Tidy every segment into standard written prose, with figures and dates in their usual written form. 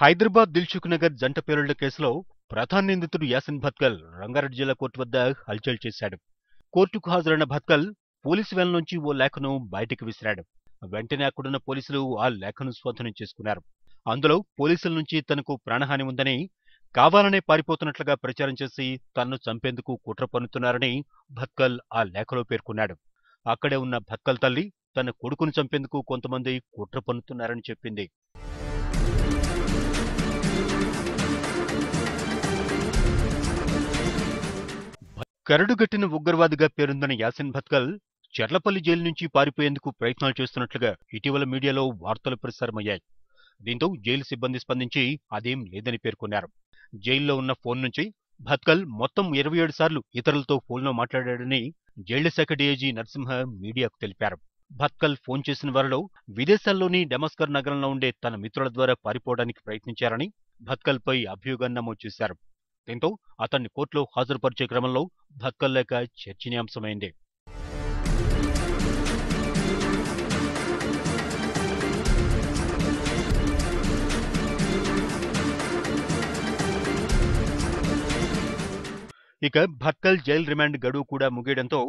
హైదరాబాద్ దిల్సుఖ్ నగర్ జంట పేలుళ్ల కేసులో ప్రధాన నిందితుడు యాసిన్ భత్కల్ రంగారెడ్డి జిల్లా కోర్టు వద్ద హల్చల్ చేశాడు. కోర్టుకు హాజరైన భత్కల్ పోలీసు వ్యాన్ నుంచి ఓ లేఖను బయటికి విసిరాడు. వెంటనే అక్కడున్న పోలీసులు ఆ లేఖను స్వాధీనం చేసుకున్నారు. అందులో పోలీసుల నుంచి తనకు ప్రాణహాని ఉందని, కావాలనే పారిపోతున్నట్లుగా ప్రచారం చేసి తనను చంపేందుకు కుట్ర పన్నుతున్నారని భత్కల్ ఆ లేఖలో పేర్కొన్నాడు. అక్కడే ఉన్న భత్కల్ తల్లి తన కొడుకును చంపేందుకు కొంతమంది కుట్ర పన్నుతున్నారని చెప్పింది. కరడుగట్టిన ఉగ్రవాదిగా పేరొందిన యాసిన్ భత్కల్ చెర్లపల్లి జైలు నుంచి పారిపోయేందుకు ప్రయత్నాలు చేస్తున్నట్లుగా ఇటీవల మీడియాలో వార్తలు ప్రసారమయ్యాయి. దీంతో జైలు సిబ్బంది స్పందించి అదేం లేదని పేర్కొన్నారు. జైల్లో ఉన్న ఫోన్ నుంచి భత్కల్ మొత్తం 27 సార్లు ఇతరులతో ఫోన్లో మాట్లాడాడని జైళ్ల శాఖ డీఐజీ నరసింహ మీడియాకు తెలిపారు. భత్కల్ ఫోన్ చేసిన వారిలో విదేశాల్లోని డెమస్కర్ నగరంలో ఉండే తన మిత్రుల ద్వారా పారిపోవడానికి ప్రయత్నించారని భత్కల్పై అభియోగాన్ని నమోదు చేశారు. దీంతో అతన్ని కోర్టులో హాజరుపరిచే క్రమంలో భత్కల్ లేఖ చర్చనీయాంశమైంది. ఇక భత్కల్ జైలు రిమాండ్ గడువు కూడా ముగియడంతో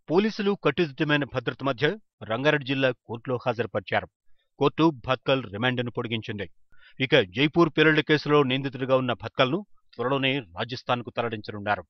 పోలీసులు కట్టుదిట్టమైన భద్రత మధ్య రంగారెడ్డి జిల్లా కోర్టులో హాజరుపరిచారు. కోర్టు భత్కల్ రిమాండ్ను పొడిగించింది. ఇక జైపూర్ పేలుళ్ల కేసులో నిందితుడిగా ఉన్న భత్కల్ను త్వరలోనే రాజస్థాన్కు తరలించనున్నారు.